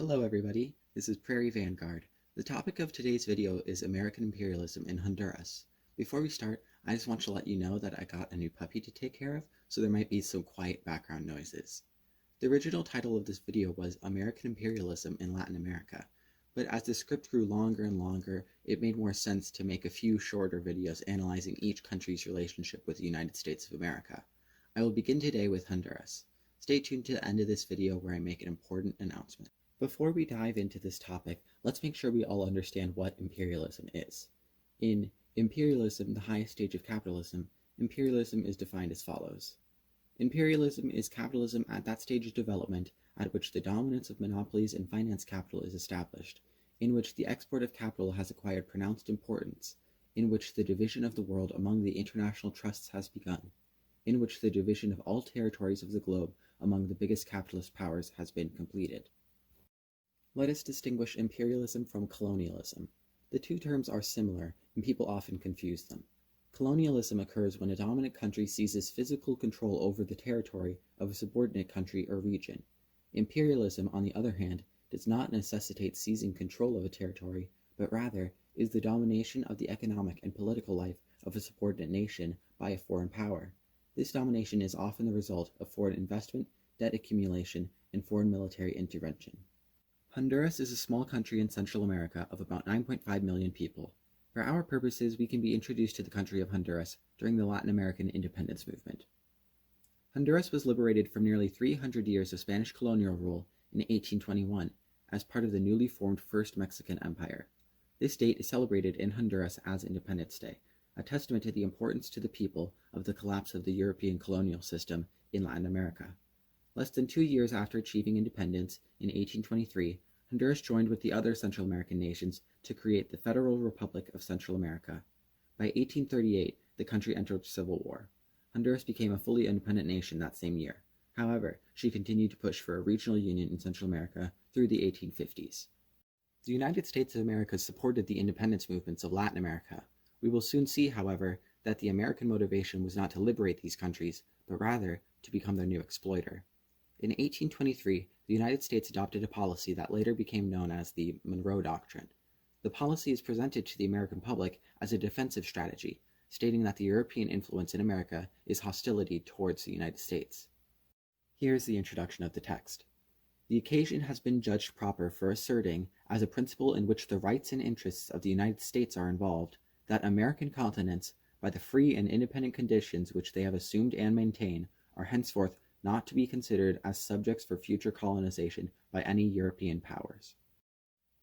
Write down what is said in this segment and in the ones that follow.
Hello everybody, this is Prairie Vanguard. The topic of today's video is American imperialism in Honduras. Before we start, I just want to let you know that I got a new puppy to take care of, so there might be some quiet background noises. The original title of this video was American Imperialism in Latin America, but as the script grew longer and longer, it made more sense to make a few shorter videos analyzing each country's relationship with the United States of America. I will begin today with Honduras. Stay tuned to the end of this video where I make an important announcement. Before we dive into this topic, let's make sure we all understand what imperialism is. In Imperialism, the highest stage of capitalism, imperialism is defined as follows. Imperialism is capitalism at that stage of development at which the dominance of monopolies and finance capital is established, in which the export of capital has acquired pronounced importance, in which the division of the world among the international trusts has begun, in which the division of all territories of the globe among the biggest capitalist powers has been completed. Let us distinguish imperialism from colonialism. The two terms are similar, and people often confuse them. Colonialism occurs when a dominant country seizes physical control over the territory of a subordinate country or region. Imperialism, on the other hand, does not necessitate seizing control of a territory, but rather is the domination of the economic and political life of a subordinate nation by a foreign power. This domination is often the result of foreign investment, debt accumulation, and foreign military intervention. Honduras is a small country in Central America of about 9.5 million people. For our purposes, we can be introduced to the country of Honduras during the Latin American independence movement. Honduras was liberated from nearly 300 years of Spanish colonial rule in 1821 as part of the newly formed First Mexican Empire. This date is celebrated in Honduras as Independence Day, a testament to the importance to the people of the collapse of the European colonial system in Latin America. Less than 2 years after achieving independence, in 1823, Honduras joined with the other Central American nations to create the Federal Republic of Central America. By 1838, the country entered civil war. Honduras became a fully independent nation that same year. However, she continued to push for a regional union in Central America through the 1850s. The United States of America supported the independence movements of Latin America. We will soon see, however, that the American motivation was not to liberate these countries, but rather to become their new exploiter. In 1823, the United States adopted a policy that later became known as the Monroe Doctrine. The policy is presented to the American public as a defensive strategy, stating that the European influence in America is hostility towards the United States. Here is the introduction of the text. The occasion has been judged proper for asserting, as a principle in which the rights and interests of the United States are involved, that American continents, by the free and independent conditions which they have assumed and maintain, are henceforth not to be considered as subjects for future colonization by any European powers.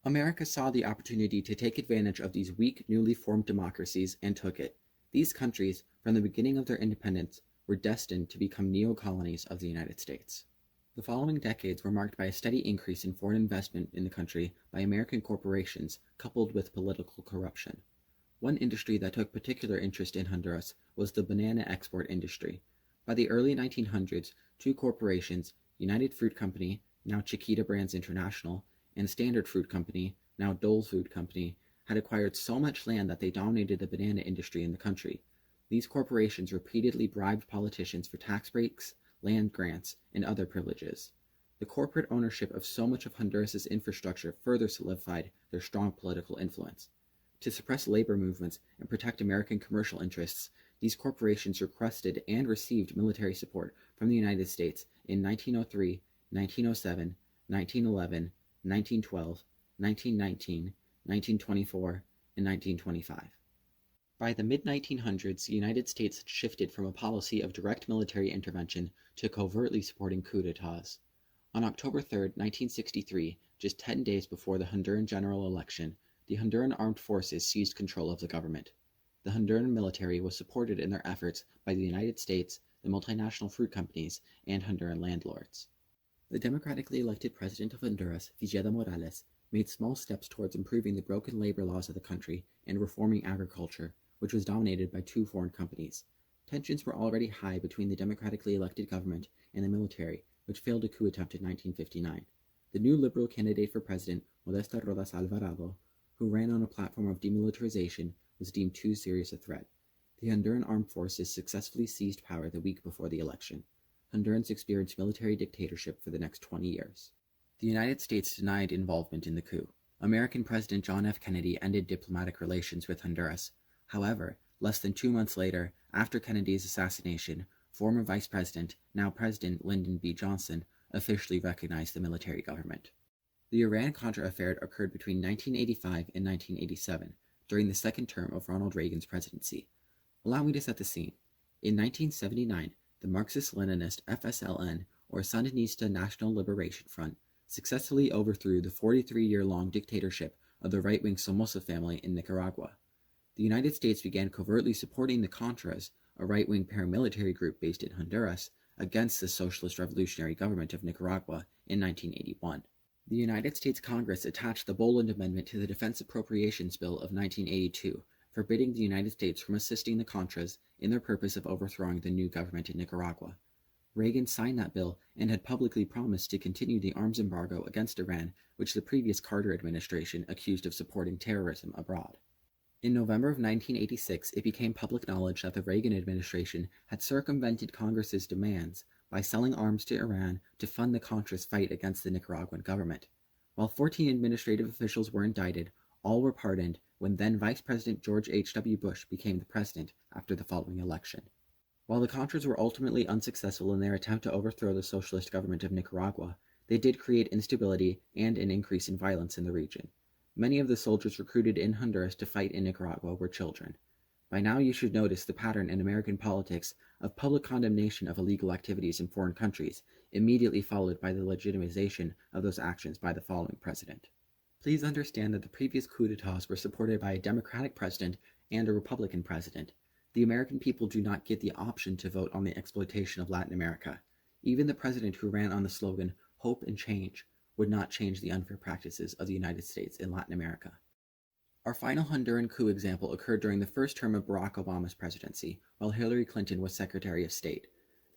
America saw the opportunity to take advantage of these weak, newly formed democracies and took it. These countries, from the beginning of their independence, were destined to become neo-colonies of the United States. The following decades were marked by a steady increase in foreign investment in the country by American corporations, coupled with political corruption. One industry that took particular interest in Honduras was the banana export industry. By the early 1900s, two corporations, United Fruit Company, now Chiquita Brands International, and Standard Fruit Company, now Dole Food Company, had acquired so much land that they dominated the banana industry in the country. These corporations repeatedly bribed politicians for tax breaks, land grants, and other privileges. The corporate ownership of so much of Honduras's infrastructure further solidified their strong political influence. To suppress labor movements and protect American commercial interests, these corporations requested and received military support from the United States in 1903, 1907, 1911, 1912, 1919, 1924, and 1925. By the mid-1900s, the United States had shifted from a policy of direct military intervention to covertly supporting coup d'etats. On October 3, 1963, just 10 days before the Honduran general election, the Honduran armed forces seized control of the government. The Honduran military was supported in their efforts by the United States, the multinational fruit companies, and Honduran landlords. The democratically elected president of Honduras, Villeda Morales, made small steps towards improving the broken labor laws of the country and reforming agriculture, which was dominated by two foreign companies. Tensions were already high between the democratically elected government and the military, which failed a coup attempt in 1959. The new liberal candidate for president, Modesta Rodas Alvarado, who ran on a platform of demilitarization, was deemed too serious a threat. The Honduran armed forces successfully seized power the week before the election. Hondurans experienced military dictatorship for the next 20 years. The United States denied involvement in the coup. American President John F. Kennedy ended diplomatic relations with Honduras. However, less than 2 months later, after Kennedy's assassination, former Vice President, now President Lyndon B. Johnson, officially recognized the military government. The Iran-Contra Affair occurred between 1985 and 1987, during the second term of Ronald Reagan's presidency. Allow me to set the scene. In 1979, the Marxist-Leninist FSLN, or Sandinista National Liberation Front, successfully overthrew the 43-year-long dictatorship of the right-wing Somoza family in Nicaragua. The United States began covertly supporting the Contras, a right-wing paramilitary group based in Honduras, against the Socialist Revolutionary Government of Nicaragua in 1981. The United States Congress attached the Boland Amendment to the Defense Appropriations Bill of 1982, forbidding the United States from assisting the Contras in their purpose of overthrowing the new government in Nicaragua. Reagan signed that bill and had publicly promised to continue the arms embargo against Iran, which the previous Carter administration accused of supporting terrorism abroad. In November of 1986, it became public knowledge that the Reagan administration had circumvented Congress's demands by selling arms to Iran to fund the Contras' fight against the Nicaraguan government. While 14 administrative officials were indicted, all were pardoned when then Vice President George H.W. Bush became the president after the following election. While the Contras were ultimately unsuccessful in their attempt to overthrow the socialist government of Nicaragua, they did create instability and an increase in violence in the region. Many of the soldiers recruited in Honduras to fight in Nicaragua were children. By now you should notice the pattern in American politics of public condemnation of illegal activities in foreign countries, immediately followed by the legitimization of those actions by the following president. Please understand that the previous coups d'etats were supported by a Democratic president and a Republican president. The American people do not get the option to vote on the exploitation of Latin America. Even the president who ran on the slogan, "Hope and Change," would not change the unfair practices of the United States in Latin America. Our final Honduran coup example occurred during the first term of Barack Obama's presidency, while Hillary Clinton was Secretary of State.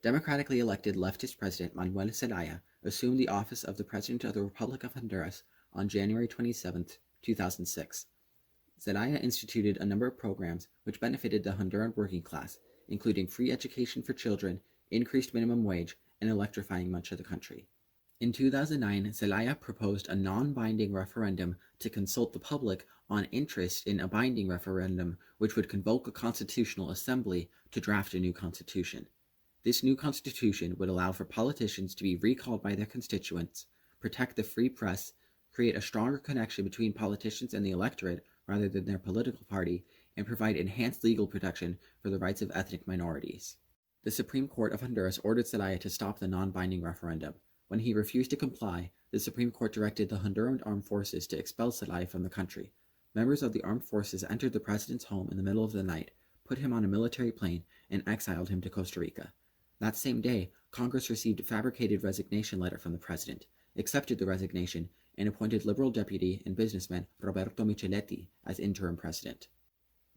Democratically elected leftist President Manuel Zelaya assumed the office of the President of the Republic of Honduras on January 27, 2006. Zelaya instituted a number of programs which benefited the Honduran working class, including free education for children, increased minimum wage, and electrifying much of the country. In 2009, Zelaya proposed a non-binding referendum to consult the public on interest in a binding referendum which would convoke a constitutional assembly to draft a new constitution. This new constitution would allow for politicians to be recalled by their constituents, protect the free press, create a stronger connection between politicians and the electorate rather than their political party, and provide enhanced legal protection for the rights of ethnic minorities. The Supreme Court of Honduras ordered Zelaya to stop the non-binding referendum. When he refused to comply, the Supreme Court directed the Honduran armed forces to expel Zelaya from the country. Members of the armed forces entered the president's home in the middle of the night, put him on a military plane, and exiled him to Costa Rica. That same day, Congress received a fabricated resignation letter from the president, accepted the resignation, and appointed liberal deputy and businessman Roberto Micheletti as interim president.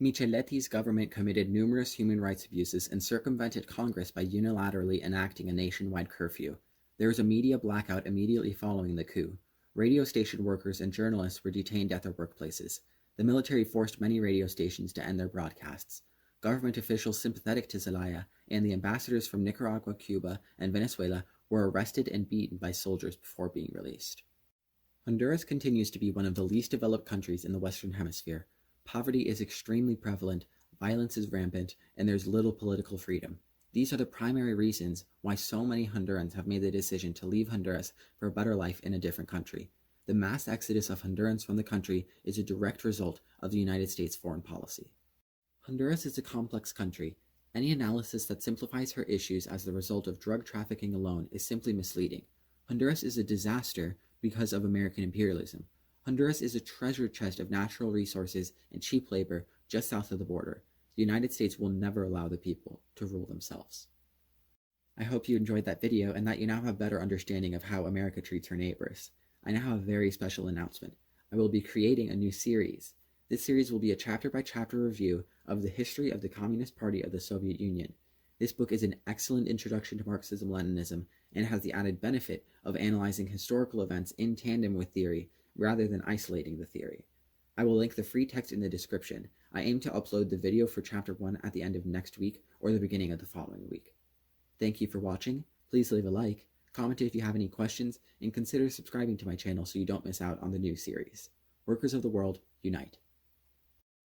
Micheletti's government committed numerous human rights abuses and circumvented Congress by unilaterally enacting a nationwide curfew. There was a media blackout immediately following the coup. Radio station workers and journalists were detained at their workplaces. The military forced many radio stations to end their broadcasts. Government officials sympathetic to Zelaya and the ambassadors from Nicaragua, Cuba, and Venezuela were arrested and beaten by soldiers before being released. Honduras continues to be one of the least developed countries in the Western Hemisphere. Poverty is extremely prevalent, violence is rampant, and there's little political freedom. These are the primary reasons why so many Hondurans have made the decision to leave Honduras for a better life in a different country. The mass exodus of Hondurans from the country is a direct result of the United States foreign policy. Honduras is a complex country. Any analysis that simplifies her issues as the result of drug trafficking alone is simply misleading. Honduras is a disaster because of American imperialism. Honduras is a treasure chest of natural resources and cheap labor just south of the border. The United States will never allow the people to rule themselves. I hope you enjoyed that video and that you now have a better understanding of how America treats her neighbors. I now have a very special announcement. I will be creating a new series. This series will be a chapter-by-chapter review of the history of the Communist Party of the Soviet Union. This book is an excellent introduction to Marxism-Leninism and has the added benefit of analyzing historical events in tandem with theory rather than isolating the theory. I will link the free text in the description. I aim to upload the video for Chapter 1 at the end of next week or the beginning of the following week. Thank you for watching. Please leave a like, Comment if you have any questions, and consider subscribing to my channel so you don't miss out on the new series. Workers of the world, unite.